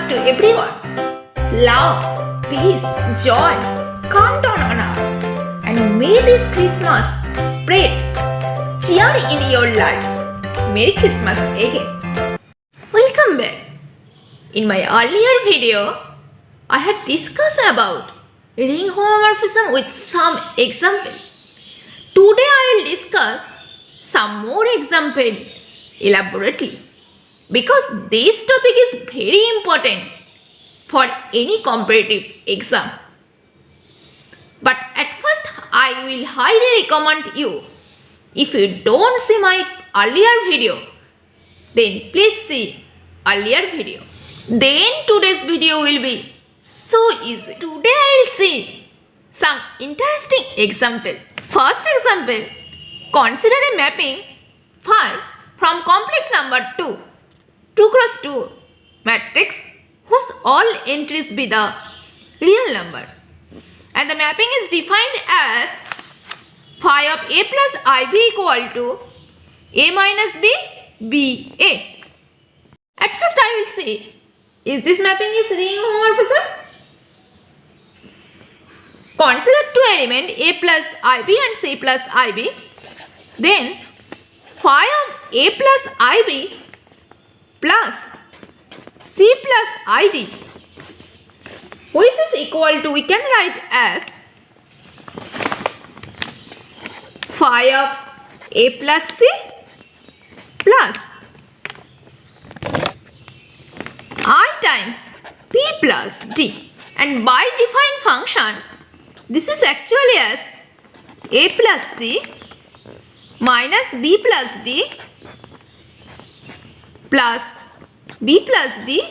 to everyone. Love, peace, joy, count on us. And may this Christmas spread cheer in your lives. Merry Christmas again. Welcome back. In my earlier video, I had discussed about ring homomorphism with some example. Today I will discuss some more example elaborately because this topic is very important for any competitive exam. But at first I will highly recommend you, if you don't see my earlier video, then please see earlier video. Then today's video will be so easy. Today I will see some interesting example. First example, consider a mapping phi from complex number 2 cross 2 matrix whose all entries be the real number. And the mapping is defined as phi of a plus ib equal to a minus b, b, a. At first I will say, is this mapping is ring homomorphism? Consider two elements a plus ib and c plus ib. Then phi of a plus ib plus c plus id, which is equal to, we can write as phi of a plus c plus I times p plus d. And by defined function, this is actually as a plus c minus b plus d plus b plus d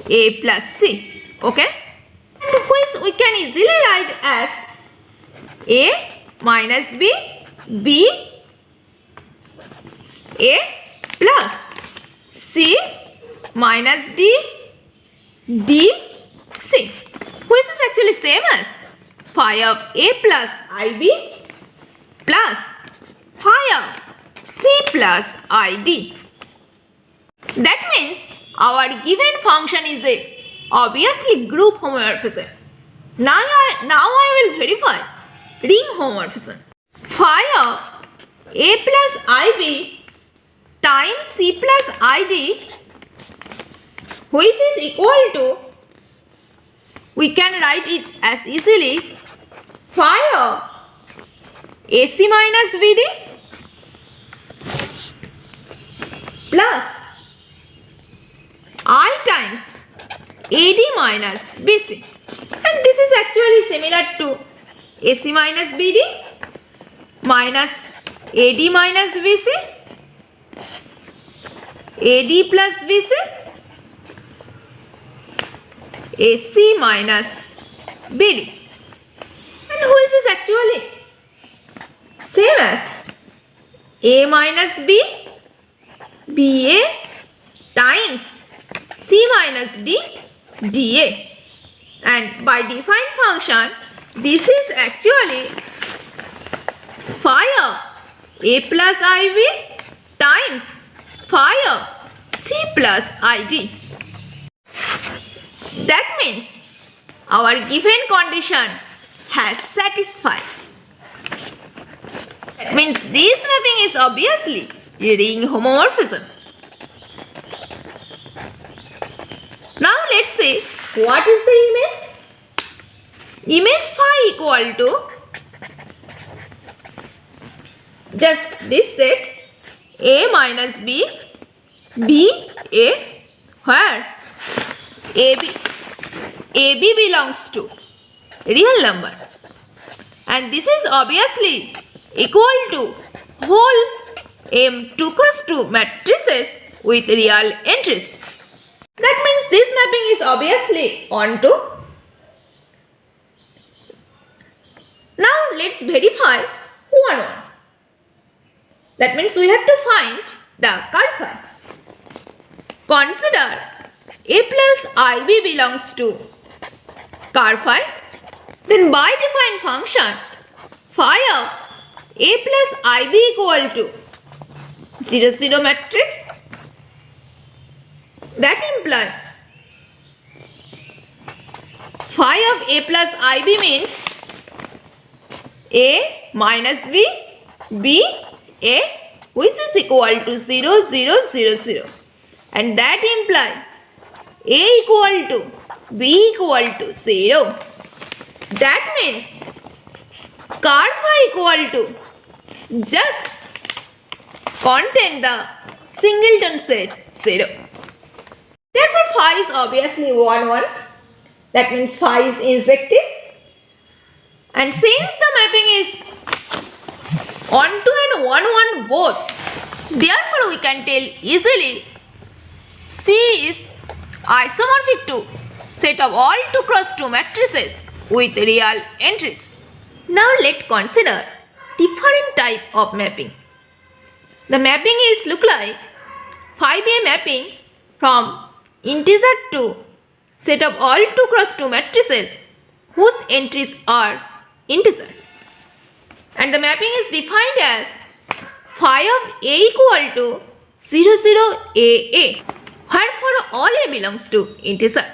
a plus c. Okay? And which we can easily write as a minus b, b, a plus c minus d, d, c, which is actually same as phi of a plus ib plus phi of c plus id. That means our given function is a obviously group homomorphism. Now I will verify ring homomorphism. Phi of a plus ib times c plus id, which is equal to, we can write it as easily phi of ac minus bd plus I times AD minus BC. And this is actually similar to AC minus BD minus AD minus BC, AD plus BC, AC minus BD. And which is actually same as A minus B, BA times C minus D, DA. And by defined function, this is actually phi of A plus IB times phi of C plus ID. That means our given condition has satisfied. That means this mapping is obviously ring homomorphism. Now let's say, what is the image? Image phi equal to just this set A minus B, B, A, where AB belongs to real number. And this is obviously equal to whole M2 cross 2 matrices with real entries. That means this mapping is obviously onto. Now let's verify one. That means we have to find the curve phi. Consider A plus IB belongs to curve phi. Then by defined function, phi of A plus IB equal to 0, 0 matrix. That implies phi of a plus ib means a minus b, b, a, which is equal to 0, 0, 0, 0. And that implies a equal to b equal to 0. That means card phi equal to just contain the singleton set 0. Therefore, phi is obviously 1, 1. That means phi is injective. And since the mapping is onto and 1, 1 both, therefore we can tell easily C is isomorphic to set of all 2 cross 2 matrices with real entries. Now let's consider different type of mapping. The mapping is look like phi be a mapping from integer to set of all 2 cross 2 matrices whose entries are integer. And the mapping is defined as phi of a equal to 0, 0, a, where for all a belongs to integer.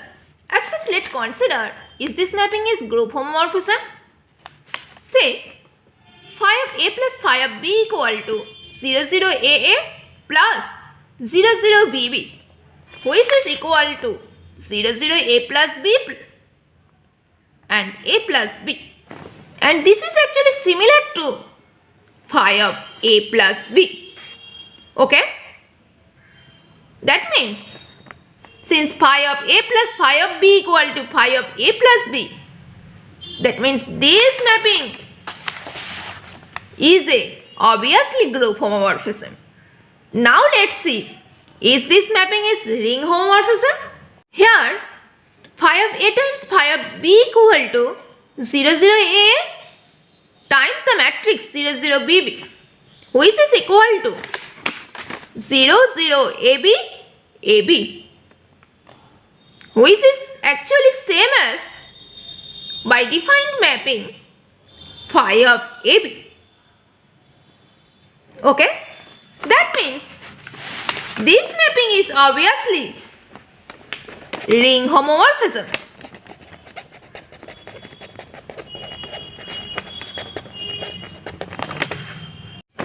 At first let's consider is this mapping is group homomorphism. Say phi of a plus phi of b equal to 0, 0, a plus 0, 0, bb, which is equal to 0, 0, a plus b and a plus b. And this is actually similar to phi of a plus b. Okay? That means since phi of a plus phi of b equal to phi of a plus b, that means this mapping is a obviously group homomorphism. Now let's see, is this mapping is ring homomorphism? Here phi of a times phi of b equal to 0, 0, a times the matrix 0, 0, bb, which is equal to 0, 0, ab, ab, which is actually same as by defined mapping phi of ab. Okay? That means this mapping is obviously ring homomorphism.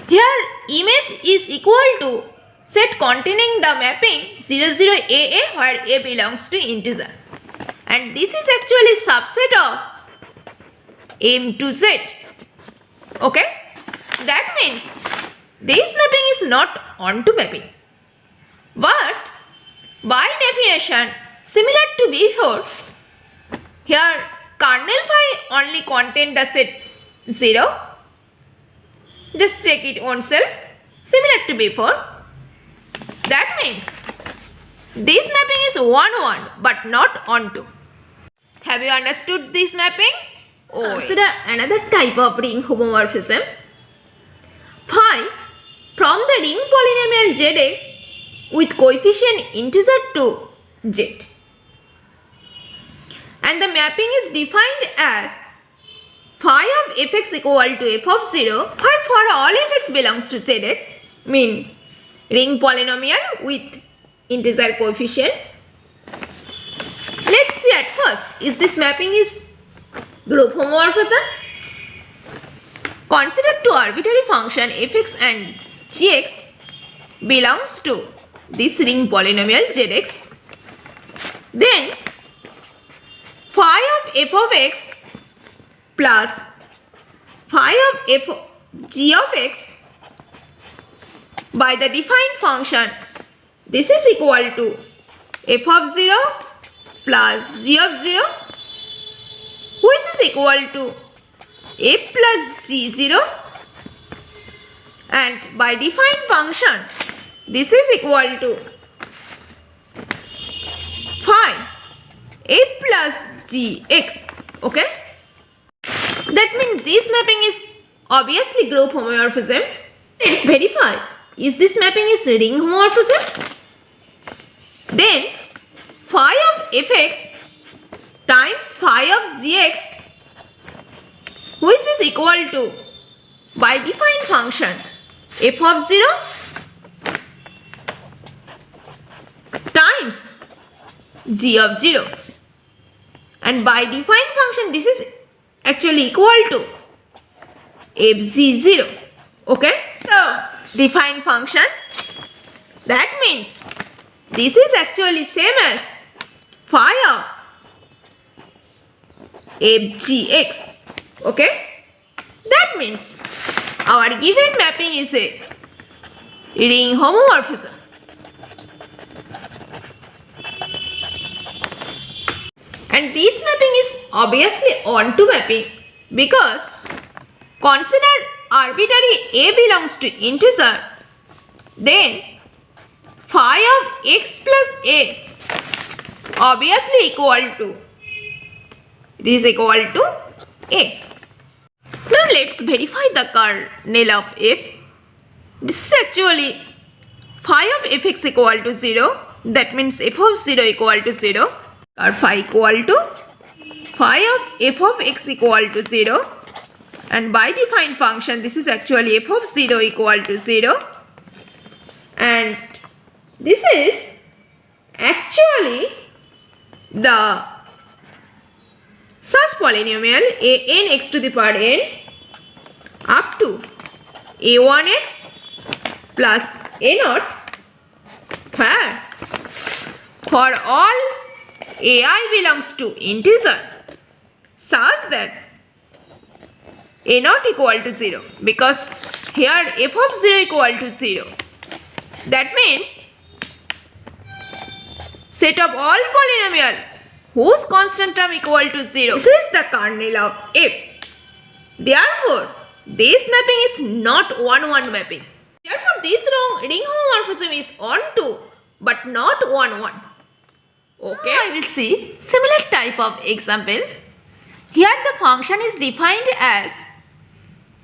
Here image is equal to set containing the mapping 0, 0, a where a belongs to integer. And this is actually subset of M to Z. Okay? That means this mapping is not onto mapping. But by definition, similar to before, here kernel phi only contain the set 0. Just check it oneself. Similar to before. That means this mapping is 1, 1 but not onto. Have you understood this mapping? Consider another type of ring homomorphism. Phi from the ring polynomial Zx with coefficient integer to Z. And the mapping is defined as phi of fx equal to f of 0 where for all fx belongs to Zx means ring polynomial with integer coefficient. Let's see at first, is this mapping is group homomorphism? Consider two arbitrary function fx and gx belongs to this ring polynomial Zx. Then phi of f of x plus phi of f g of x by the defined function, this is equal to f of 0 plus g of 0, which is equal to f plus g0, and by defined function this is equal to phi f plus gx. Okay? That means this mapping is obviously group homomorphism. Let's verify, is this mapping is ring homomorphism? Then phi of fx times phi of gx, which is equal to by defined function f of 0 times g of 0, And by defined function, this is actually equal to fg0. Okay, so defined function, that means this is actually same as phi of fgx. Okay, that means our given mapping is a ring homomorphism. And this mapping is obviously onto mapping because consider arbitrary a belongs to integer, then phi of x plus a obviously equal to, this is equal to a. Now let's verify the kernel of f. This is actually phi of fx equal to 0, that means f of 0 equal to 0, or phi equal to phi of f of x equal to 0, and by defined function this is actually f of 0 equal to 0, and this is actually the such polynomial a n x to the power n up to a1x plus a naught, where for all ai belongs to integer such that a naught equal to 0, because here f of 0 equal to 0. That means set of all polynomial whose constant term equal to 0. This is the kernel of f. Therefore, this mapping is not 1-1 mapping. Therefore, this ring homomorphism is onto but not 1-1. Okay, I will see similar type of example. Here the function is defined as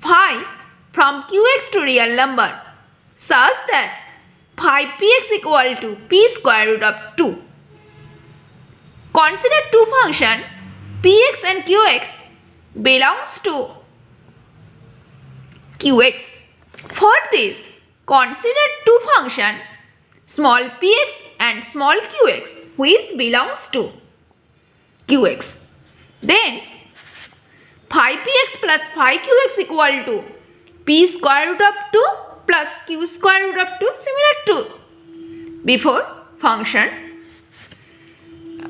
phi from qx to real number such that phi px equal to p square root of 2. Consider two function px and qx belongs to qx. For this, consider two function small px and small qx which belongs to qx. Then phi px plus phi qx equal to p square root of 2 plus q square root of 2, similar to before function.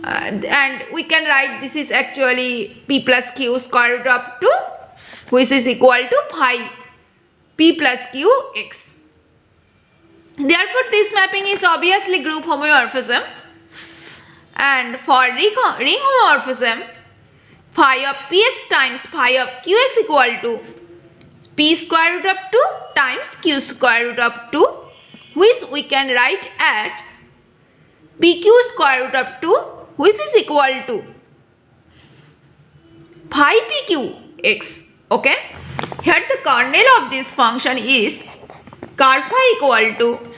And we can write this is actually p plus q square root of 2, which is equal to phi p plus q x. Therefore, this mapping is obviously group homomorphism. And for ring homomorphism, phi of px times phi of qx equal to p square root of 2 times q square root of 2, which we can write as pq square root of 2, which is equal to phi pq(x). Okay, here the kernel of this function is car phi equal to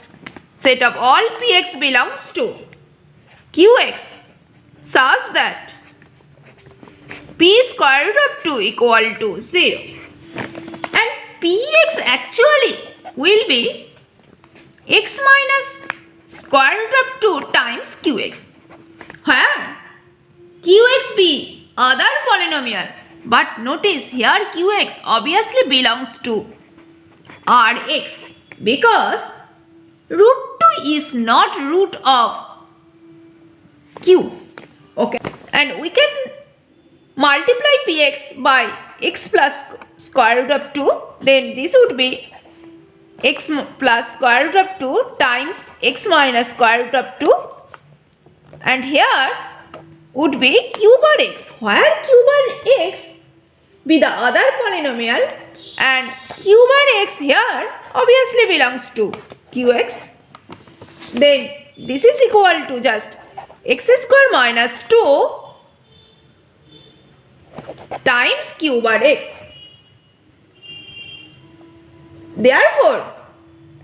set of all px belongs to qx such that p square root of 2 equal to 0, and px actually will be x minus square root of 2 times qx, where qx be other polynomial, but notice here qx obviously belongs to rx because root 2 is not root of q. Okay, and we can multiply px by x plus square root of 2, then this would be x plus square root of 2 times x minus square root of 2, and here would be q bar x, where q bar x be the other polynomial, and q bar x here obviously belongs to qx. Then this is equal to just x square minus 2 times q bar x. Therefore,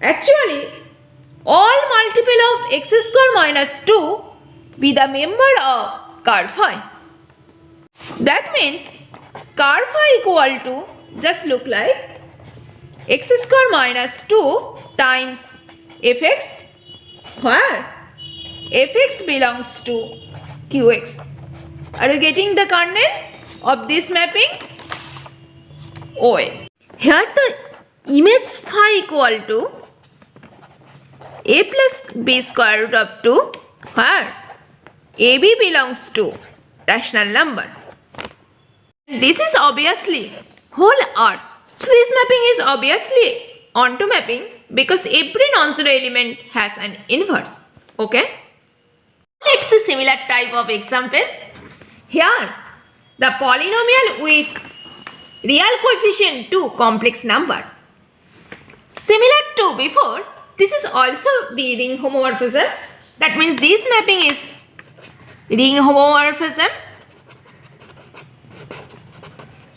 actually all multiple of x square minus 2 be the member of car phi. That means car phi equal to just look like x square minus 2 times fx, where fx belongs to qx. Are you getting the kernel of this mapping? OL. Here the image phi equal to a plus b square root of 2, where ab belongs to rational number. This is obviously whole earth. So this mapping is obviously onto mapping because every non-zero element has an inverse. Okay? Let's see similar type of example. Here the polynomial with real coefficient 2 complex number. Similar to before, this is also be ring homomorphism. That means this mapping is ring homomorphism.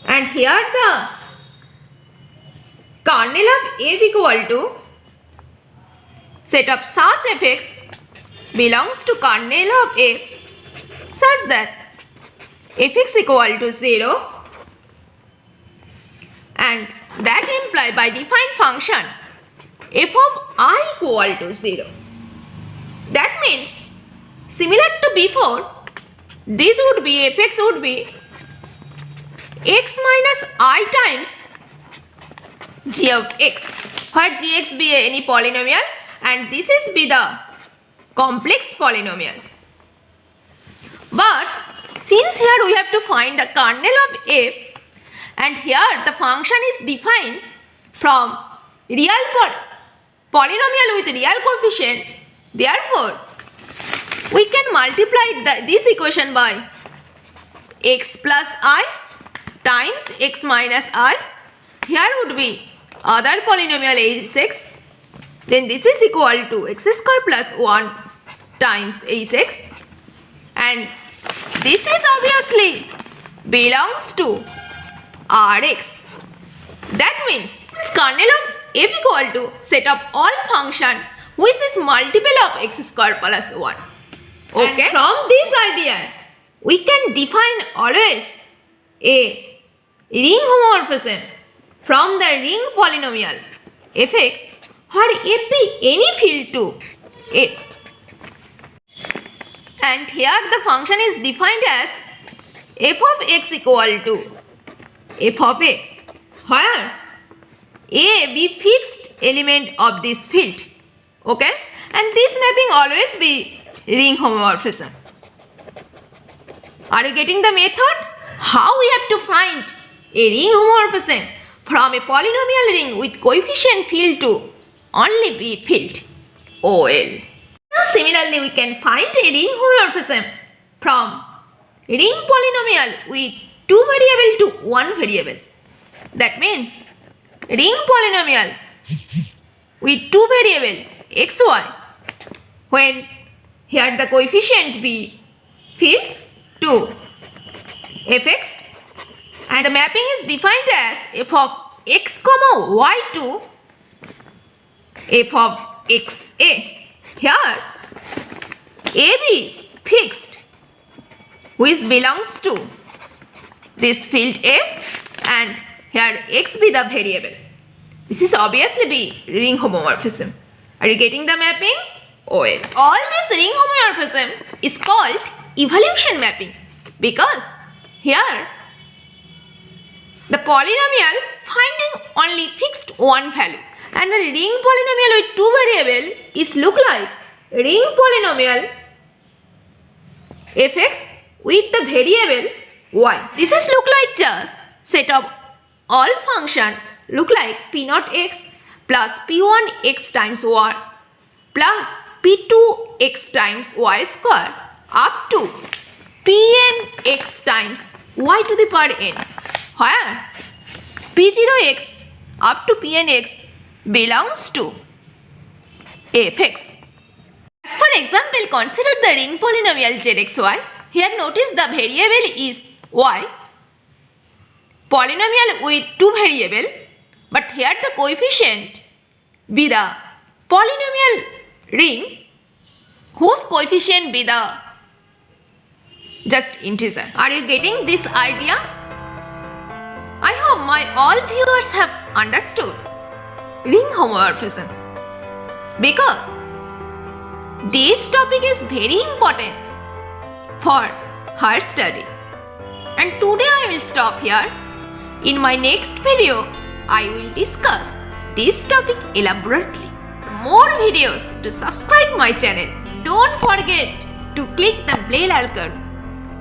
And here the kernel of F equal to set of such fx belongs to kernel of F such that fx equal to 0, and that imply by defined function f of I equal to 0. That means similar to before, this would be fx would be x minus I times g of x, where gx be any polynomial and this is be the complex polynomial. But since here we have to find the kernel of f, and here the function is defined from real polynomial with real coefficient, therefore we can multiply this equation by x plus I times x minus I. Here would be other polynomial h(x), then this is equal to x square plus 1 times h(x), and this is obviously belongs to Rx. That means kernel of f equal to set of all function which is multiple of x square plus 1. Okay. And from this idea, we can define always a ring homomorphism from the ring polynomial fx, where f be any field to a. And here the function is defined as f of x equal to f of a, where a be fixed element of this field. Okay, and this mapping always be ring homomorphism. Are you getting the method? How we have to find a ring homomorphism from a polynomial ring with coefficient field to only be field OL. Now similarly we can find a ring homomorphism from ring polynomial with 2 variable to 1 variable. That means ring polynomial with 2 variable xy, when here the coefficient be field to fx, and the mapping is defined as f of x comma y to f of xa. Here a be fixed which belongs to this field f, and here x be the variable. This is obviously be ring homomorphism. Are you getting the mapping? OL. All this ring homomorphism is called evolution mapping because here the polynomial finding only fixed one value, and the ring polynomial with 2 variable is look like ring polynomial fx with the variable y. This is look like just set of all function look like p naught x plus p1 x times y plus p2 x times y square up to pn x times y to the power n, where p0 x up to pn x belongs to fx. As for example, consider the ring polynomial zxy. Here notice the variable is y, polynomial with 2 variable, but here the coefficient be the polynomial ring whose coefficient be the just integer. Are you getting this idea? I hope my all viewers have understood ring homomorphism, because this topic is very important for her study. And today I will stop here. In my next video, I will discuss this topic elaborately. For more videos, to subscribe my channel, don't forget to click the bell icon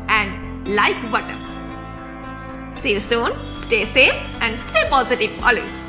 and like button. See you soon. Stay safe and stay positive always.